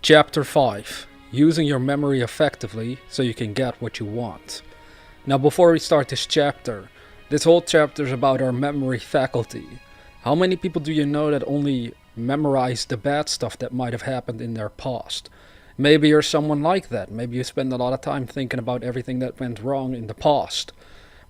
Chapter 5. Using your memory effectively so you can get what you want. Now before we start this whole chapter is about our memory faculty. How many people do you know that only memorize the bad stuff that might have happened in their past? Maybe you're someone like that. Maybe you spend a lot of time thinking about everything that went wrong in the past.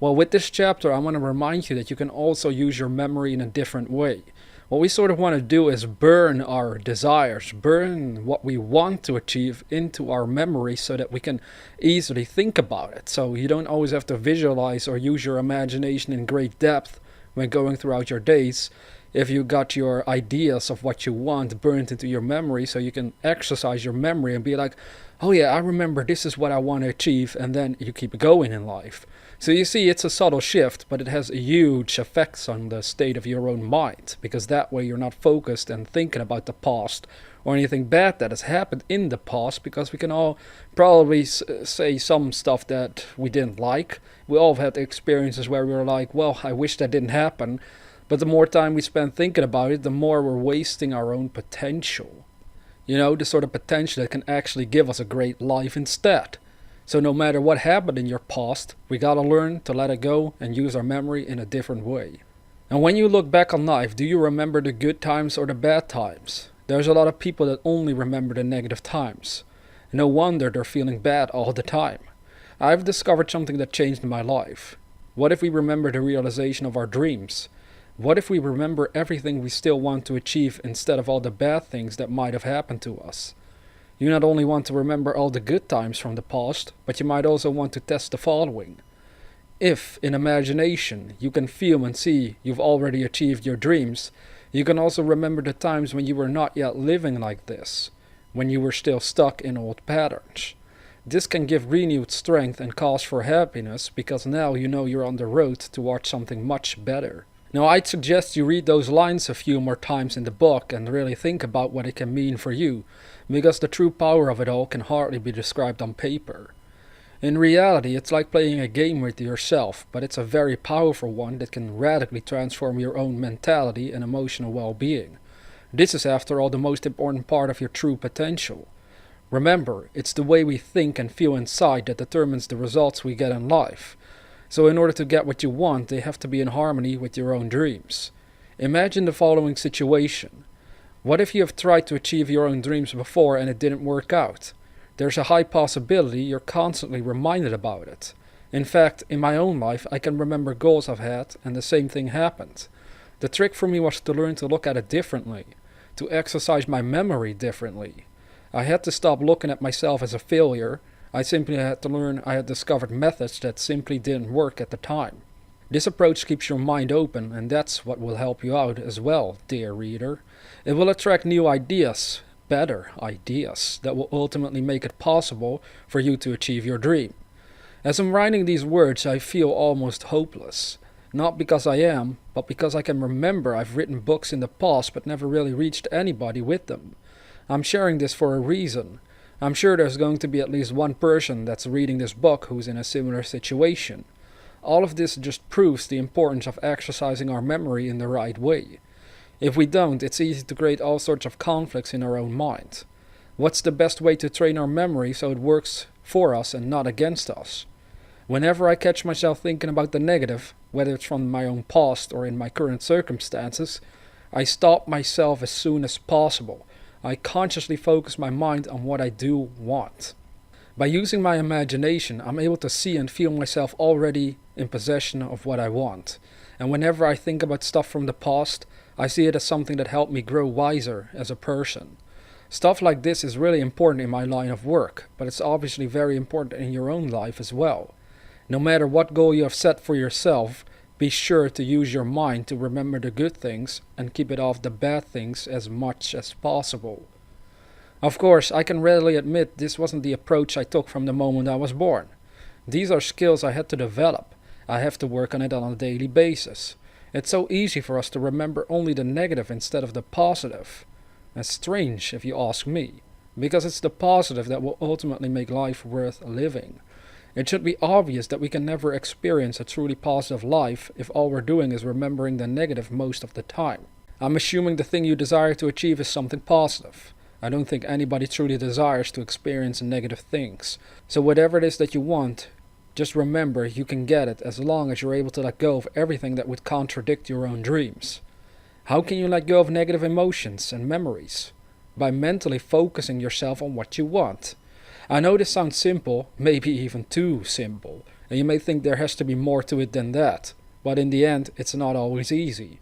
Well, with this chapter, I want to remind you that you can also use your memory in a different way. What we sort of want to do is burn our desires, burn what we want to achieve into our memory so that we can easily think about it. So you don't always have to visualize or use your imagination in great depth when going throughout your days. If you got your ideas of what you want burned into your memory, so you can exercise your memory and be like, oh yeah, I remember this is what I want to achieve, and then you keep going in life. So you see, it's a subtle shift, but it has huge effects on the state of your own mind, because that way you're not focused and thinking about the past or anything bad that has happened in the past, because we can all probably say some stuff that we didn't like. We all have had experiences where we were like, well, I wish that didn't happen. But the more time we spend thinking about it, the more we're wasting our own potential. You know, the sort of potential that can actually give us a great life instead. So no matter what happened in your past, we gotta learn to let it go and use our memory in a different way. And when you look back on life, do you remember the good times or the bad times? There's a lot of people that only remember the negative times. No wonder they're feeling bad all the time. I've discovered something that changed my life. What if we remember the realization of our dreams? What if we remember everything we still want to achieve instead of all the bad things that might have happened to us? You not only want to remember all the good times from the past, but you might also want to test the following. If, in imagination, you can feel and see you've already achieved your dreams, you can also remember the times when you were not yet living like this, when you were still stuck in old patterns. This can give renewed strength and cause for happiness, because now you know you're on the road towards something much better. Now, I'd suggest you read those lines a few more times in the book and really think about what it can mean for you, because the true power of it all can hardly be described on paper. In reality, it's like playing a game with yourself, but it's a very powerful one that can radically transform your own mentality and emotional well-being. This is, after all, the most important part of your true potential. Remember, it's the way we think and feel inside that determines the results we get in life. So in order to get what you want, they have to be in harmony with your own dreams. Imagine the following situation. What if you have tried to achieve your own dreams before and it didn't work out? There's a high possibility you're constantly reminded about it. In fact, in my own life, I can remember goals I've had and the same thing happened. The trick for me was to learn to look at it differently, to exercise my memory differently. I had to stop looking at myself as a failure. I simply had to learn I had discovered methods that simply didn't work at the time. This approach keeps your mind open, and that's what will help you out as well, dear reader. It will attract new ideas, better ideas, that will ultimately make it possible for you to achieve your dream. As I'm writing these words, I feel almost hopeless. Not because I am, but because I can remember I've written books in the past but never really reached anybody with them. I'm sharing this for a reason. I'm sure there's going to be at least one person that's reading this book who's in a similar situation. All of this just proves the importance of exercising our memory in the right way. If we don't, it's easy to create all sorts of conflicts in our own mind. What's the best way to train our memory so it works for us and not against us? Whenever I catch myself thinking about the negative, whether it's from my own past or in my current circumstances, I stop myself as soon as possible. I consciously focus my mind on what I do want. By using my imagination, I'm able to see and feel myself already in possession of what I want. And whenever I think about stuff from the past, I see it as something that helped me grow wiser as a person. Stuff like this is really important in my line of work, but it's obviously very important in your own life as well. No matter what goal you have set for yourself, be sure to use your mind to remember the good things and keep it off the bad things as much as possible. Of course, I can readily admit this wasn't the approach I took from the moment I was born. These are skills I had to develop. I have to work on it on a daily basis. It's so easy for us to remember only the negative instead of the positive. That's strange if you ask me, because it's the positive that will ultimately make life worth living. It should be obvious that we can never experience a truly positive life if all we're doing is remembering the negative most of the time. I'm assuming the thing you desire to achieve is something positive. I don't think anybody truly desires to experience negative things. So whatever it is that you want, just remember you can get it as long as you're able to let go of everything that would contradict your own dreams. How can you let go of negative emotions and memories? By mentally focusing yourself on what you want. I know this sounds simple, maybe even too simple, and you may think there has to be more to it than that, but in the end, it's not always easy.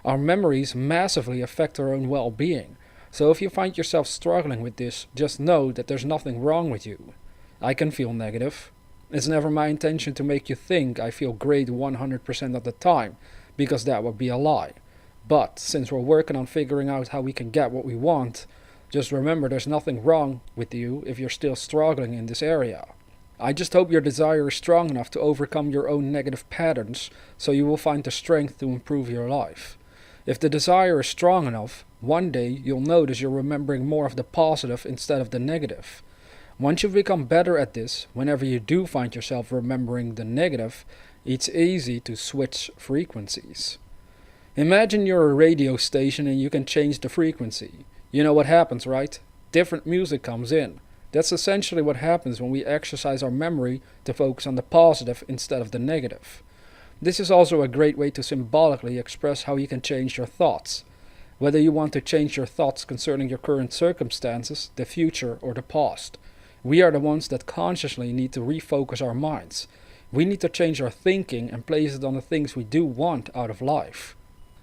Our memories massively affect our own well-being, so if you find yourself struggling with this, just know that there's nothing wrong with you. I can feel negative. It's never my intention to make you think I feel great 100% of the time, because that would be a lie. But since we're working on figuring out how we can get what we want, just remember there's nothing wrong with you if you're still struggling in this area. I just hope your desire is strong enough to overcome your own negative patterns so you will find the strength to improve your life. If the desire is strong enough, one day you'll notice you're remembering more of the positive instead of the negative. Once you've become better at this, whenever you do find yourself remembering the negative, it's easy to switch frequencies. Imagine you're a radio station and you can change the frequency. You know what happens, right? Different music comes in. That's essentially what happens when we exercise our memory to focus on the positive instead of the negative. This is also a great way to symbolically express how you can change your thoughts. Whether you want to change your thoughts concerning your current circumstances, the future, or the past. We are the ones that consciously need to refocus our minds. We need to change our thinking and place it on the things we do want out of life.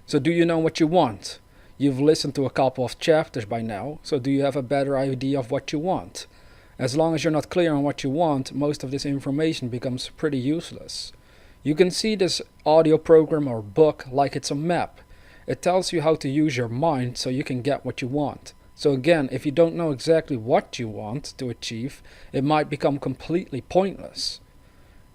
So do you know what you want? You've listened to a couple of chapters by now, so do you have a better idea of what you want? As long as you're not clear on what you want, most of this information becomes pretty useless. You can see this audio program or book like it's a map. It tells you how to use your mind so you can get what you want. So again, if you don't know exactly what you want to achieve, it might become completely pointless.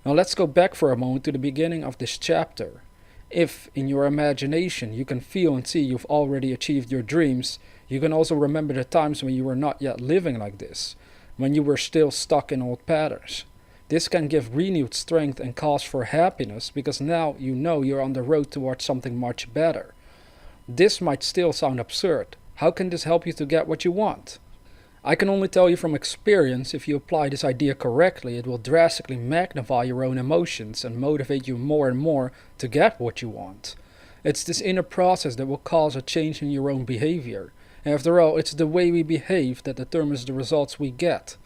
Now let's go back for a moment to the beginning of this chapter. If, in your imagination, you can feel and see you've already achieved your dreams, you can also remember the times when you were not yet living like this, when you were still stuck in old patterns. This can give renewed strength and cause for happiness because now you know you're on the road towards something much better. This might still sound absurd. How can this help you to get what you want? I can only tell you from experience, if you apply this idea correctly, it will drastically magnify your own emotions and motivate you more and more to get what you want. It's this inner process that will cause a change in your own behavior. After all, it's the way we behave that determines the results we get.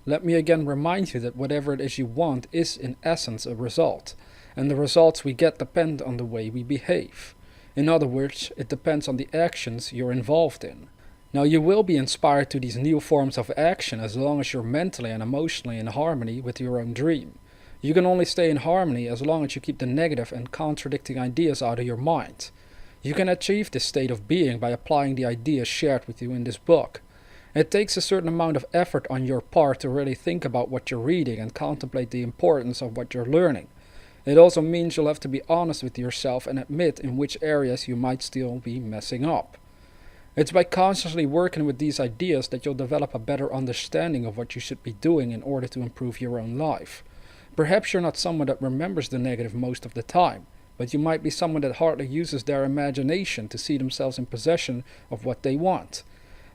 Let me again remind you that whatever it is you want is in essence a result, and the results we get depend on the way we behave. In other words, it depends on the actions you're involved in. Now you will be inspired to these new forms of action as long as you're mentally and emotionally in harmony with your own dream. You can only stay in harmony as long as you keep the negative and contradicting ideas out of your mind. You can achieve this state of being by applying the ideas shared with you in this book. It takes a certain amount of effort on your part to really think about what you're reading and contemplate the importance of what you're learning. It also means you'll have to be honest with yourself and admit in which areas you might still be messing up. It's by consciously working with these ideas that you'll develop a better understanding of what you should be doing in order to improve your own life. Perhaps you're not someone that remembers the negative most of the time, but you might be someone that hardly uses their imagination to see themselves in possession of what they want.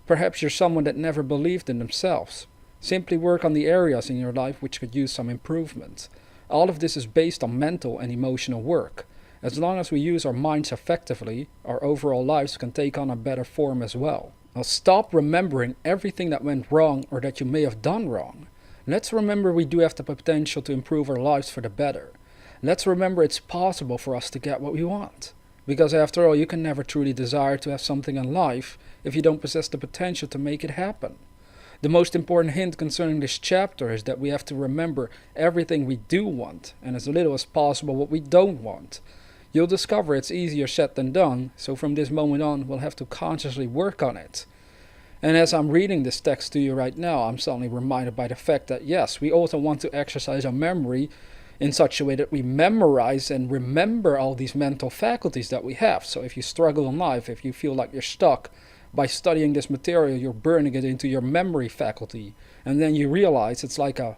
Perhaps you're someone that never believed in themselves. Simply work on the areas in your life which could use some improvement. All of this is based on mental and emotional work. As long as we use our minds effectively, our overall lives can take on a better form as well. Now stop remembering everything that went wrong or that you may have done wrong. Let's remember we do have the potential to improve our lives for the better. Let's remember it's possible for us to get what we want. Because after all, you can never truly desire to have something in life if you don't possess the potential to make it happen. The most important hint concerning this chapter is that we have to remember everything we do want and as little as possible what we don't want. You'll discover it's easier said than done, so from this moment on we'll have to consciously work on it. And as I'm reading this text to you right now, I'm suddenly reminded by the fact that yes, we also want to exercise our memory in such a way that we memorize and remember all these mental faculties that we have. So if you struggle in life, if you feel like you're stuck, by studying this material you're burning it into your memory faculty. And then you realize it's like a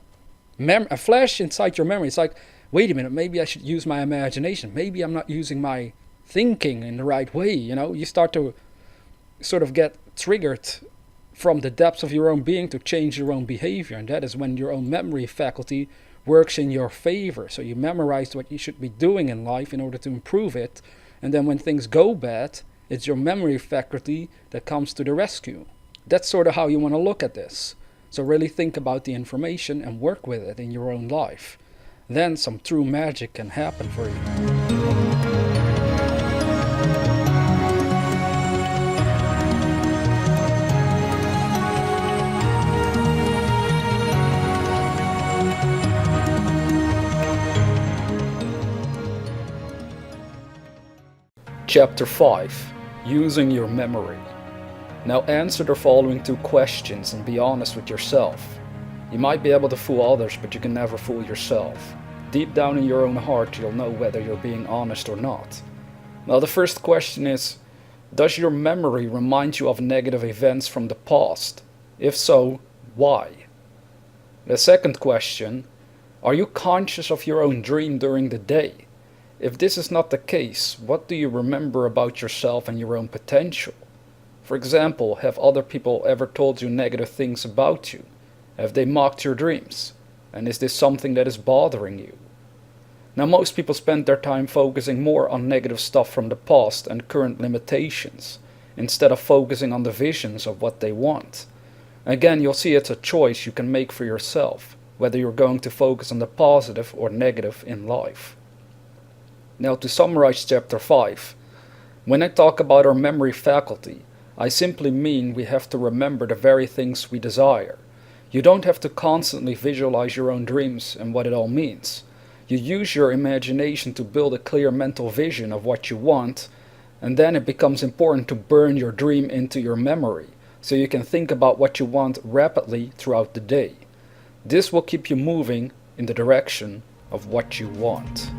flash inside your memory. It's like, wait a minute, maybe I should use my imagination. Maybe I'm not using my thinking in the right way. You start to sort of get triggered from the depths of your own being to change your own behavior. And that is when your own memory faculty works in your favor. So you memorized what you should be doing in life in order to improve it. And then when things go bad, it's your memory faculty that comes to the rescue. That's sort of how you want to look at this. So really think about the information and work with it in your own life. Then some true magic can happen for you. Chapter 5. Using your memory. Now answer the following 2 questions and be honest with yourself. You might be able to fool others, but you can never fool yourself. Deep down in your own heart, you'll know whether you're being honest or not. Now the first question is, does your memory remind you of negative events from the past? If so, why? The second question, are you conscious of your own dream during the day? If this is not the case, what do you remember about yourself and your own potential? For example, have other people ever told you negative things about you? Have they mocked your dreams? And is this something that is bothering you? Now most people spend their time focusing more on negative stuff from the past and current limitations, instead of focusing on the visions of what they want. Again, you'll see it's a choice you can make for yourself, whether you're going to focus on the positive or negative in life. Now to summarize chapter 5, when I talk about our memory faculty, I simply mean we have to remember the very things we desire. You don't have to constantly visualize your own dreams and what it all means. You use your imagination to build a clear mental vision of what you want, and then it becomes important to burn your dream into your memory, so you can think about what you want rapidly throughout the day. This will keep you moving in the direction of what you want.